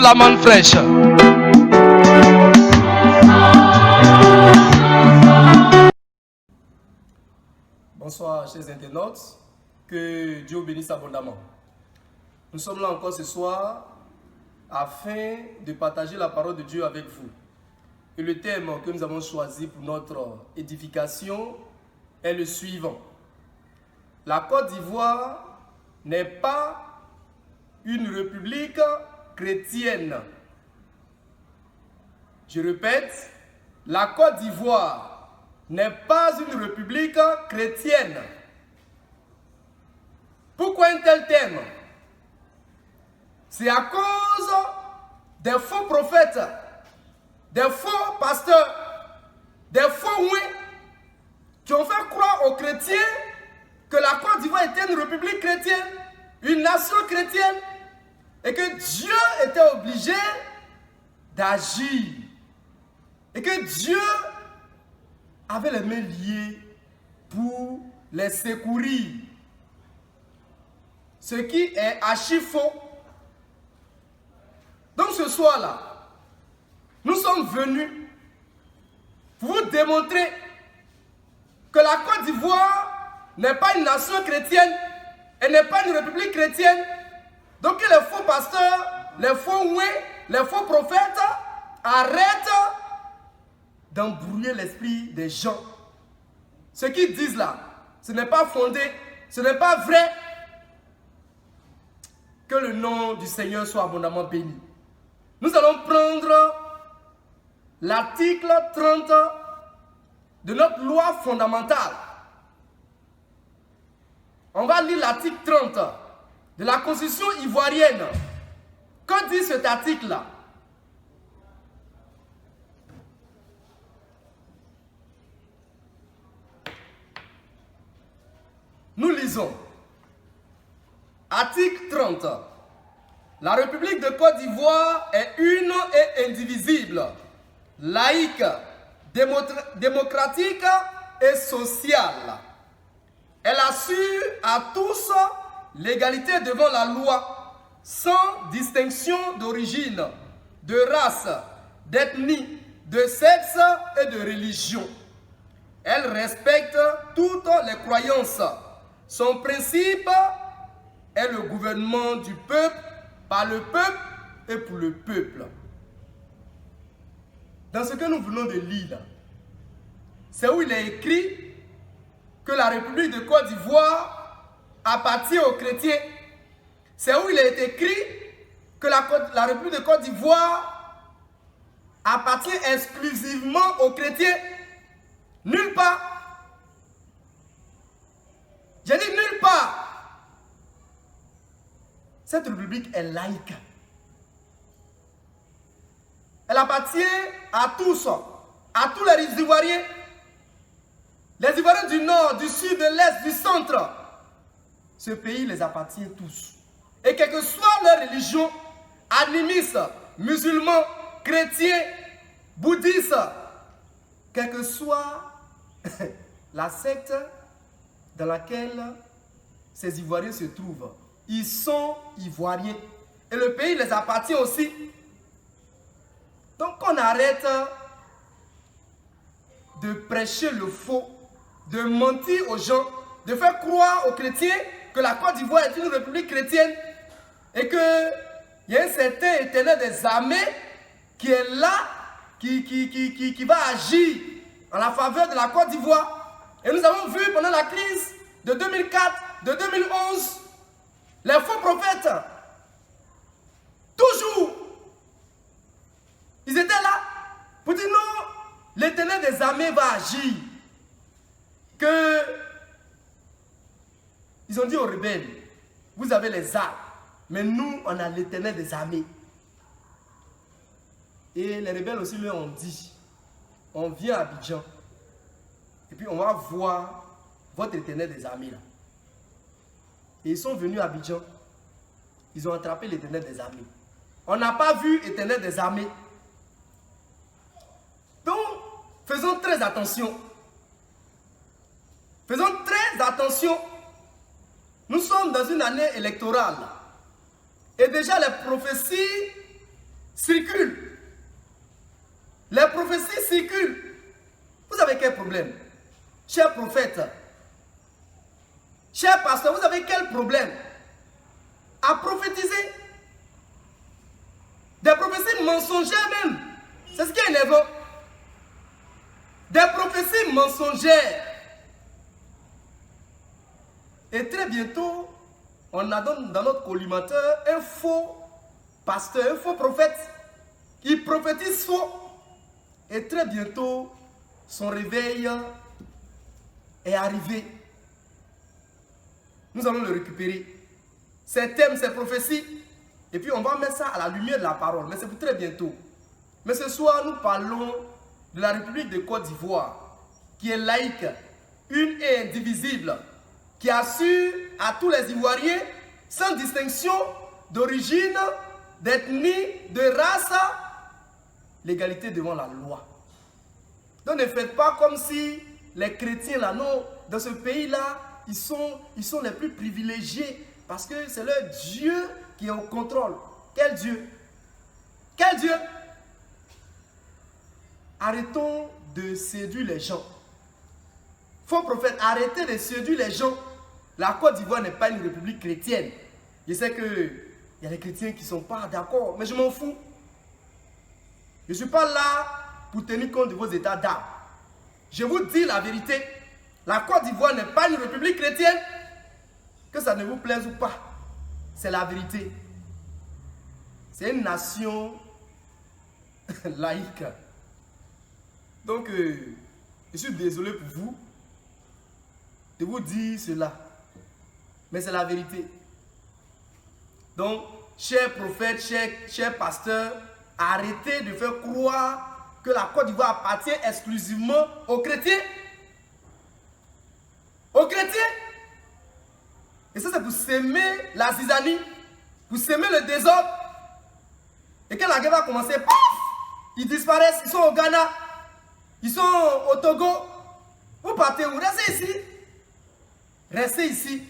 la manne fraîche. Bonsoir chers internautes, que Dieu bénisse abondamment. Nous sommes là encore ce soir afin de partager la parole de Dieu avec vous. Et le thème que nous avons choisi pour notre édification est le suivant. La Côte d'Ivoire n'est pas une république chrétienne. Je répète, la Côte d'Ivoire n'est pas une république chrétienne. Pourquoi un tel thème? C'est à cause des faux prophètes, des faux pasteurs, des faux ouins qui ont fait croire aux chrétiens que la Côte d'Ivoire était une république chrétienne, une nation chrétienne, et que Dieu était obligé d'agir, et que Dieu avait les mains liées pour les secourir. Ce qui est archi faux. Donc ce soir-là, nous sommes venus pour vous démontrer que la Côte d'Ivoire n'est pas une nation chrétienne, elle n'est pas une république chrétienne. Donc que les faux pasteurs, les faux ouins, les faux prophètes arrêtent d'embrouiller l'esprit des gens. Ce qu'ils disent là, ce n'est pas fondé, ce n'est pas vrai. Que le nom du Seigneur soit abondamment béni. Nous allons prendre l'article 30 de notre loi fondamentale. On va lire l'article 30 de la Constitution ivoirienne. Que dit cet article-là? Nous lisons. Article 30. La République de Côte d'Ivoire est une et indivisible, laïque, démocratique et sociale. Elle assure à tous l'égalité devant la loi, sans distinction d'origine, de race, d'ethnie, de sexe et de religion. Elle respecte toutes les croyances. Son principe est le gouvernement du peuple, par le peuple et pour le peuple. Dans ce que nous venons de lire, c'est où il est écrit que la République de Côte d'Ivoire appartient aux chrétiens. C'est où il est écrit que la République de Côte d'Ivoire appartient exclusivement aux chrétiens. Nulle part. J'ai dit nulle part. Cette république est laïque. Elle appartient à tous les Ivoiriens. Les Ivoiriens du nord, du sud, de l'est, du centre. Ce pays les appartient tous. Et quelle que soit leur religion, animistes, musulmans, chrétiens, bouddhistes, quelle que soit la secte dans laquelle ces Ivoiriens se trouvent, ils sont Ivoiriens. Et le pays les appartient aussi. Donc on arrête de prêcher le faux, de mentir aux gens, de faire croire aux chrétiens que la Côte d'Ivoire est une république chrétienne et qu'il y a un certain éternel des armées qui est là, qui va agir en la faveur de la Côte d'Ivoire. Et nous avons vu pendant la crise de 2004, de 2011, les faux prophètes, toujours, ils étaient là pour dire non, l'éternel des armées va agir. Ils ont dit aux rebelles, vous avez les armes, mais nous, on a l'éternel des armées. Et les rebelles aussi leur ont dit, on vient à Abidjan, et puis on va voir votre éternel des armées là. Et ils sont venus à Abidjan. Ils ont attrapé l'éternel des armées. On n'a pas vu l'éternel des armées. Donc, faisons très attention. Faisons très attention. Nous sommes dans une année électorale. Et déjà les prophéties circulent. Les prophéties circulent. Vous avez quel problème? Chers prophètes, chers pasteurs, vous avez quel problème à prophétiser? Des prophéties mensongères même. C'est ce qui est énervant. Des prophéties mensongères. Et très bientôt, on a dans notre collimateur un faux pasteur, un faux prophète. Il prophétise faux. Et très bientôt, son réveil est arrivé. Nous allons le récupérer. Ces thèmes, ces prophéties. Et puis on va mettre ça à la lumière de la parole. Mais c'est pour très bientôt. Mais ce soir, nous parlons de la République de Côte d'Ivoire, qui est laïque, une et indivisible, qui assure à tous les Ivoiriens, sans distinction d'origine, d'ethnie, de race, l'égalité devant la loi. Donc ne faites pas comme si les chrétiens là, non, dans ce pays-là, ils sont les plus privilégiés parce que c'est leur Dieu qui est au contrôle. Quel Dieu? Quel Dieu? Arrêtons de séduire les gens. Faux prophète, arrêtez de séduire les gens. La Côte d'Ivoire n'est pas une république chrétienne. Je sais qu'il y a des chrétiens qui ne sont pas d'accord, mais je m'en fous. Je ne suis pas là pour tenir compte de vos états d'âme. Je vous dis la vérité. La Côte d'Ivoire n'est pas une république chrétienne. Que ça ne vous plaise ou pas, c'est la vérité. C'est une nation laïque. Donc, je suis désolé pour vous de vous dire cela. Mais c'est la vérité. Donc, chers prophètes, chers pasteurs, arrêtez de faire croire que la Côte d'Ivoire appartient exclusivement aux chrétiens. Aux chrétiens. Et ça, c'est pour s'aimer la zizanie, pour s'aimer le désordre. Et quand la guerre va commencer, paf, ils disparaissent, ils sont au Ghana, ils sont au Togo. Vous partez où? Restez ici. Restez ici.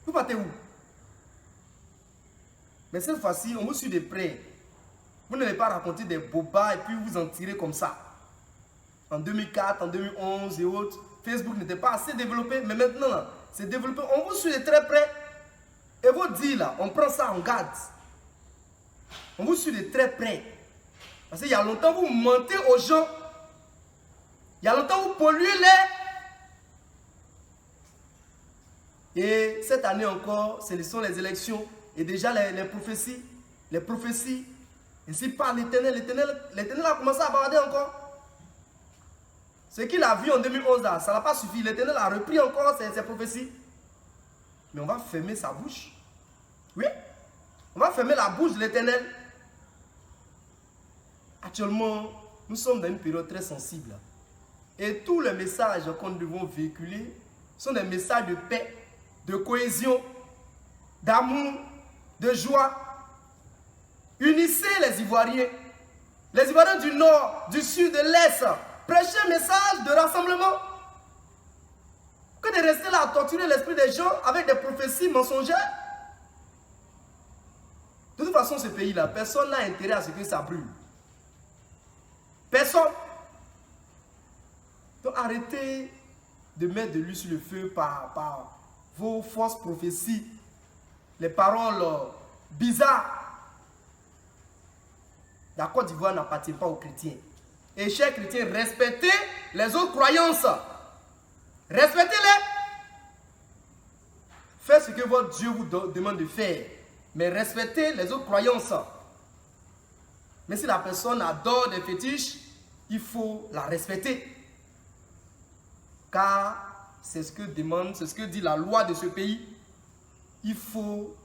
Vous partez où? Mais cette fois-ci, on vous suit de près. Vous n'allez pas raconter des bobas et puis vous en tirer comme ça. En 2004, en 2011 et autres, Facebook n'était pas assez développé, mais maintenant, c'est développé. On vous suit de très près. Et vous dites là, on prend ça en garde. On vous suit de très près. Parce qu'il y a longtemps, vous mentez aux gens. Il y a longtemps, vous polluez l'air. Et cette année encore, ce sont les élections. Et déjà, les prophéties. Ainsi par l'Éternel. L'Éternel a commencé à bavarder encore. Ce qu'il a vu en 2011, là, ça n'a pas suffi. L'Éternel a repris encore ses prophéties. Mais on va fermer sa bouche. Oui. On va fermer la bouche de l'Éternel. Actuellement, nous sommes dans une période très sensible. Et tous les messages qu'on devons véhiculer sont des messages de paix, de cohésion, d'amour, de joie. Unissez les Ivoiriens du Nord, du Sud, de l'Est. Prêchez un message de rassemblement. Que de rester là à torturer l'esprit des gens avec des prophéties mensongères. De toute façon, ce pays-là, personne n'a intérêt à ce que ça brûle. Personne. Donc arrêtez de mettre de l'huile sur le feu par vos fausses prophéties, les paroles bizarres. La Côte d'Ivoire n'appartient pas aux chrétiens. Et chers chrétiens, respectez les autres croyances. Respectez-les. Faites ce que votre Dieu vous demande de faire. Mais respectez les autres croyances. Mais si la personne adore des fétiches, il faut la respecter. Car c'est ce que demande, c'est ce que dit la loi de ce pays. Il faut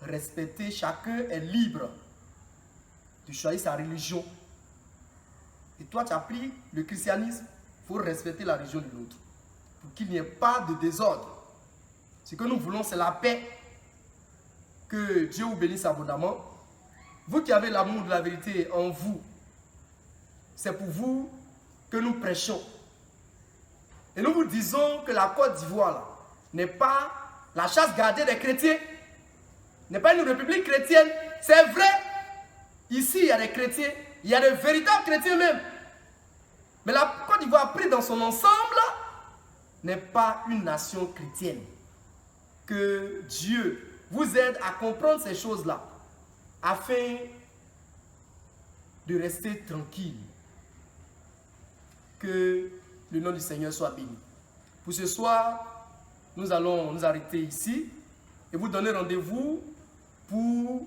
respecter, chacun est libre de choisir sa religion. Et toi, tu as pris le christianisme, il faut respecter la religion de l'autre. Pour qu'il n'y ait pas de désordre. Ce que nous voulons, c'est la paix. Que Dieu vous bénisse abondamment. Vous qui avez l'amour de la vérité en vous, c'est pour vous que nous prêchons. Et nous vous disons que la Côte d'Ivoire n'est pas la chasse gardée des chrétiens. n'est pas une république chrétienne. C'est vrai, ici il y a des chrétiens, il y a des véritables chrétiens même. Mais la Côte d'Ivoire pris dans son ensemble n'est pas une nation chrétienne. Que Dieu vous aide à comprendre ces choses-là afin de rester tranquille. Que le nom du Seigneur soit béni. Pour ce soir, nous allons nous arrêter ici et vous donner rendez-vous pour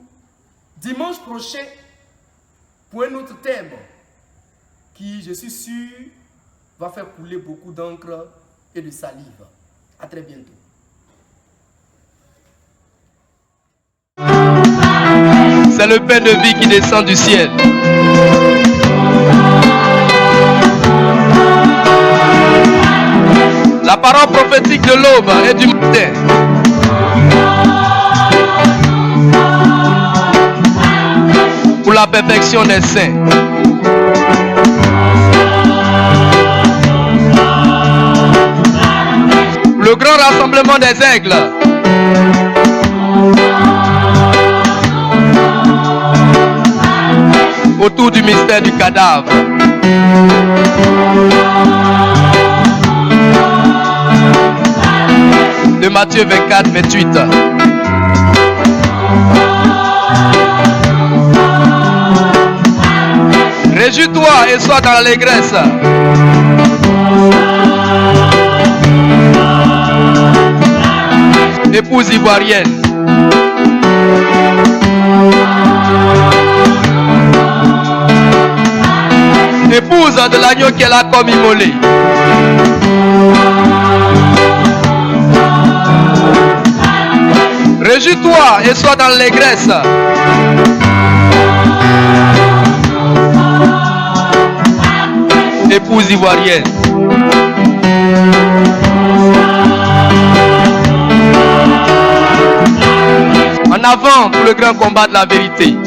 dimanche prochain pour un autre thème qui, je suis sûr, va faire couler beaucoup d'encre et de salive. À très bientôt. C'est le pain de vie qui descend du ciel. La parole prophétique de l'aube et du matin. Pour la perfection des saints. Le grand rassemblement des aigles. Autour du mystère du cadavre. De Matthieu 24, 28. Réjouis-toi et sois dans l'allégresse. Épouse ivoirienne. Épouse de l'agneau qu'elle a comme immolé. Réjouis-toi et sois dans l'allégresse. Épouse ivoirienne. En avant pour le grand combat de la vérité.